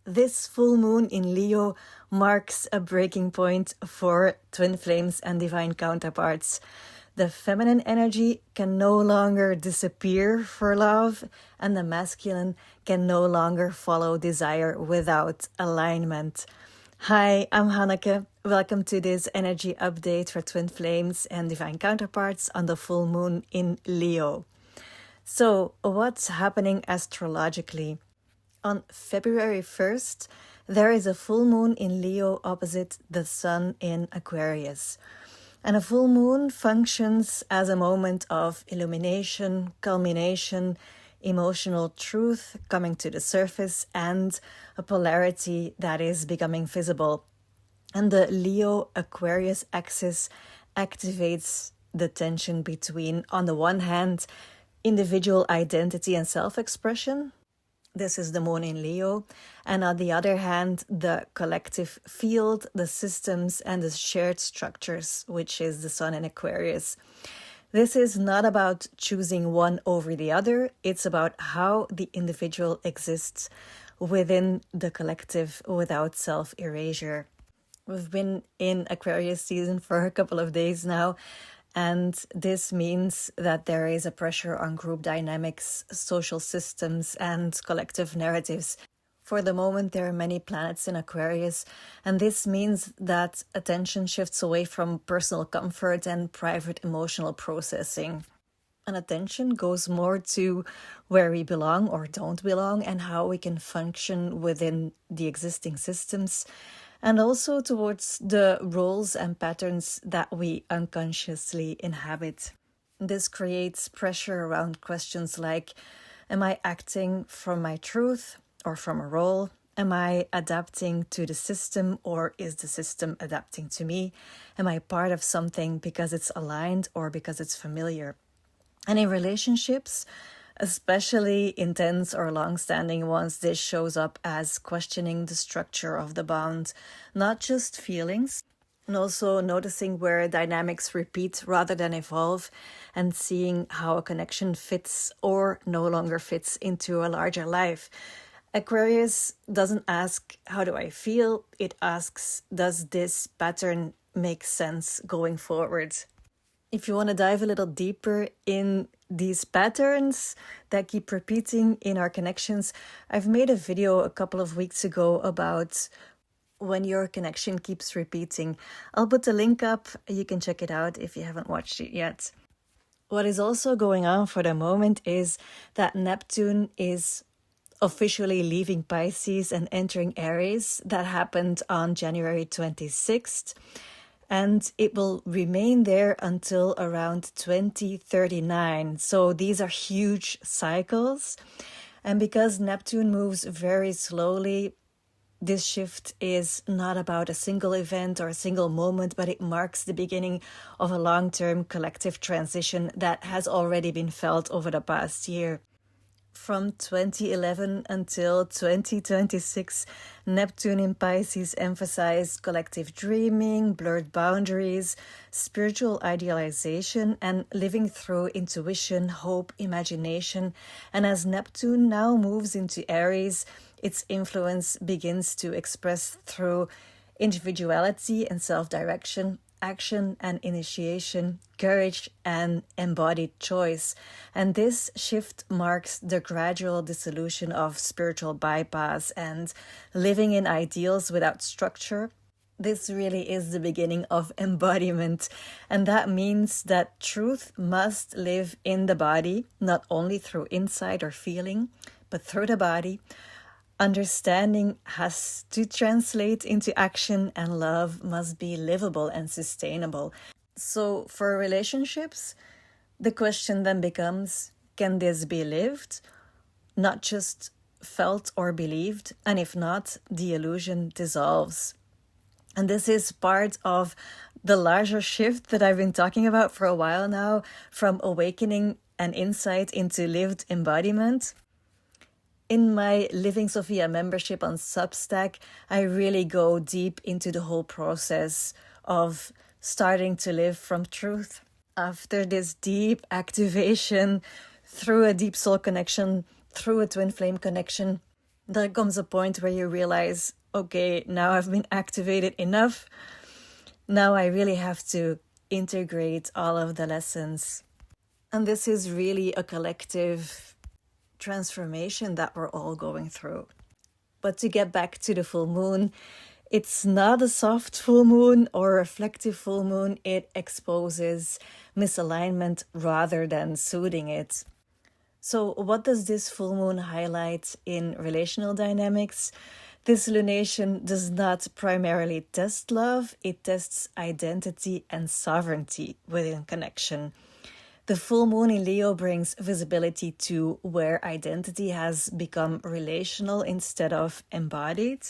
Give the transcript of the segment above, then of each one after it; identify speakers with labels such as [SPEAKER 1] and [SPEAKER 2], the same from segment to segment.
[SPEAKER 1] This full moon in Leo marks a breaking point for twin flames and divine counterparts. The feminine energy can no longer disappear for love, and the masculine can no longer follow desire without alignment. Hi, I'm Hanneke. Welcome to this energy update for twin flames and divine counterparts on the full moon in Leo. So, what's happening astrologically? On February 1st, there is a full moon in Leo opposite the sun in Aquarius. And a full moon functions as a moment of illumination, culmination, emotional truth coming to the surface, and a polarity that is becoming visible. And the Leo-Aquarius axis activates the tension between, on the one hand, individual identity and self-expression. This is the moon in Leo. And on the other hand, the collective field, the systems, and the shared structures, which is the sun in Aquarius. This is not about choosing one over the other. It's about how the individual exists within the collective without self-erasure. We've been in Aquarius season for a couple of days now. And this means that there is a pressure on group dynamics, social systems, and collective narratives. For the moment, there are many planets in Aquarius, and this means that attention shifts away from personal comfort and private emotional processing. And attention goes more to where we belong or don't belong and how we can function within the existing systems, and also towards the roles and patterns that we unconsciously inhabit. This creates pressure around questions like, am I acting from my truth or from a role? Am I adapting to the system or is the system adapting to me? Am I part of something because it's aligned or because it's familiar? And in relationships, especially intense or long-standing ones, this shows up as questioning the structure of the bond, not just feelings, and also noticing where dynamics repeat rather than evolve, and seeing how a connection fits or no longer fits into a larger life. Aquarius doesn't ask, how do I feel? It asks, does this pattern make sense going forward? If you want to dive a little deeper in these patterns that keep repeating in our connections, I've made a video a couple of weeks ago about when your connection keeps repeating. I'll put the link up. You can check it out if you haven't watched it yet. What is also going on for the moment is that Neptune is officially leaving Pisces and entering Aries. That happened on January 26th. And it will remain there until around 2039. So these are huge cycles. And because Neptune moves very slowly, this shift is not about a single event or a single moment, but it marks the beginning of a long-term collective transition that has already been felt over the past year. From 2011 until 2026, Neptune in Pisces emphasized collective dreaming, blurred boundaries, spiritual idealization, and living through intuition, hope, imagination. And as Neptune now moves into Aries, its influence begins to express through individuality and self-direction, action and initiation, courage and embodied choice. And this shift marks the gradual dissolution of spiritual bypass and living in ideals without structure. This really is the beginning of embodiment. And that means that truth must live in the body, not only through insight or feeling, but through the body. Understanding has to translate into action, and love must be livable and sustainable. So for relationships, the question then becomes, can this be lived? Not just felt or believed, and if not, the illusion dissolves. And this is part of the larger shift that I've been talking about for a while now, from awakening and insight into lived embodiment. In my Living Sophia membership on Substack, I really go deep into the whole process of starting to live from truth. After this deep activation through a deep soul connection, through a twin flame connection, There comes a point where you realize, okay, now I've been activated enough. Now I really have to integrate all of the lessons. And this is really a collective transformation that we're all going through. But to get back to the full moon, it's not a soft full moon or reflective full moon. It exposes misalignment rather than soothing it. So what does this full moon highlight in relational dynamics? This lunation does not primarily test love, it tests identity and sovereignty within connection. The full moon in Leo brings visibility to where identity has become relational instead of embodied.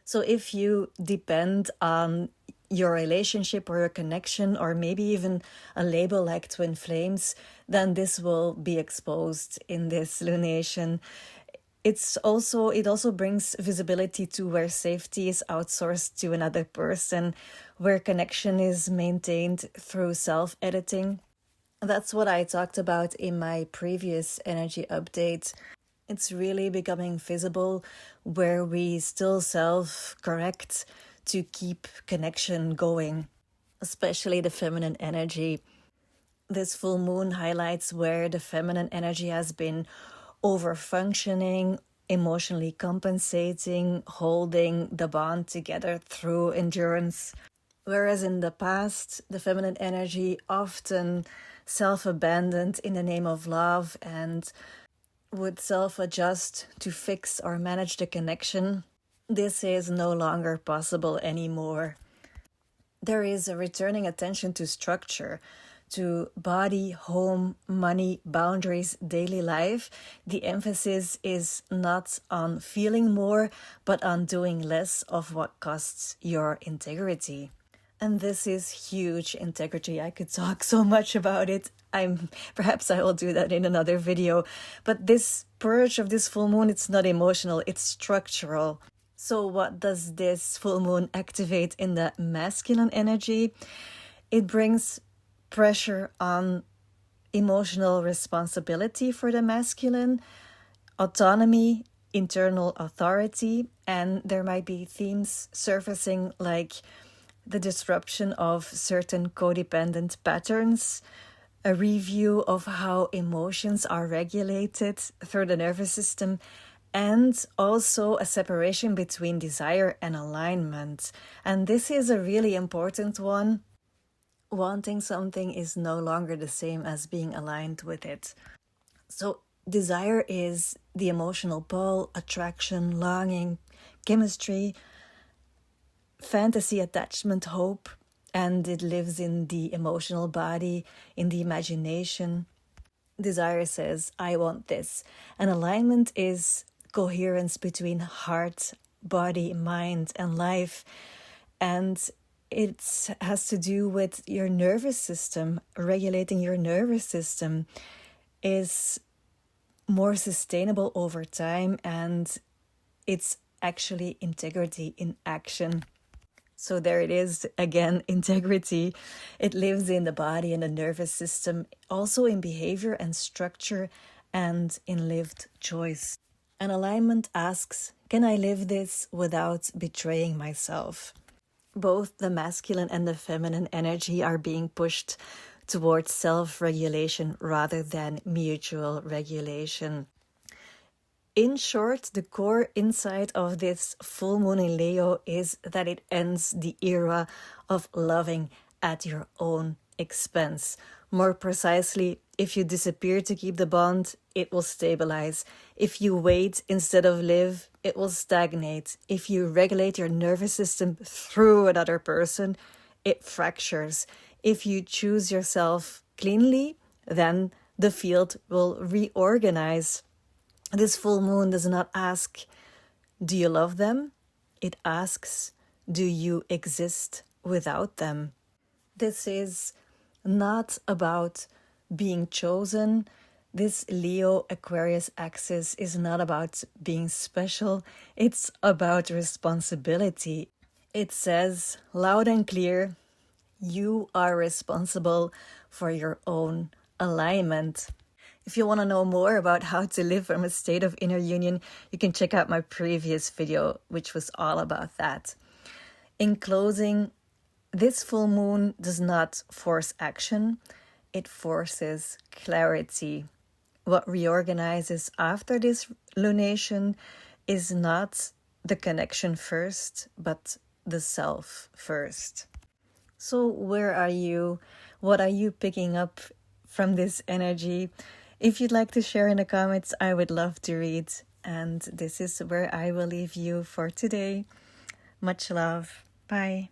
[SPEAKER 1] So if you depend on your relationship or your connection, or maybe even a label like twin flames, then this will be exposed in this lunation. It also brings visibility to where safety is outsourced to another person, where connection is maintained through self-editing. That's what I talked about in my previous energy update. It's really becoming visible where we still self-correct to keep connection going, especially the feminine energy. This full moon highlights where the feminine energy has been over-functioning, emotionally compensating, holding the bond together through endurance. Whereas in the past, the feminine energy often self-abandoned in the name of love and would self-adjust to fix or manage the connection. This is no longer possible anymore. There is a returning attention to structure, to body, home, money, boundaries, daily life. The emphasis is not on feeling more, but on doing less of what costs your integrity. And this is huge integrity. I could talk so much about it. Perhaps I will do that in another video. But this purge of this full moon, it's not emotional, it's structural. So what does this full moon activate in the masculine energy? It brings pressure on emotional responsibility for the masculine, autonomy, internal authority, and there might be themes surfacing like the disruption of certain codependent patterns, a review of how emotions are regulated through the nervous system, and also a separation between desire and alignment. And this is a really important one. Wanting something is no longer the same as being aligned with it. So desire is the emotional pull, attraction, longing, chemistry, fantasy, attachment, hope, and it lives in the emotional body, in the imagination. Desire says, I want this. And alignment is coherence between heart, body, mind, and life. And it has to do with your nervous system. Regulating your nervous system is more sustainable over time, and it's actually integrity in action. So there it is again, integrity. It lives in the body and the nervous system, also in behavior and structure, and in lived choice. And alignment asks, can I live this without betraying myself? Both the masculine and the feminine energy are being pushed towards self-regulation rather than mutual regulation. In short, the core insight of this full moon in Leo is that it ends the era of loving at your own expense. More precisely, if you disappear to keep the bond, it will stabilize. If you wait instead of live, it will stagnate. If you regulate your nervous system through another person, it fractures. If you choose yourself cleanly, then the field will reorganize. This full moon does not ask, do you love them? It asks, do you exist without them? This is not about being chosen. This Leo Aquarius axis is not about being special. It's about responsibility. It says loud and clear, you are responsible for your own alignment. If you want to know more about how to live from a state of inner union, you can check out my previous video, which was all about that. In closing, this full moon does not force action, it forces clarity. What reorganizes after this lunation is not the connection first, but the self first. So where are you? What are you picking up from this energy? If you'd like to share in the comments, I would love to read. And this is where I will leave you for today. Much love. Bye.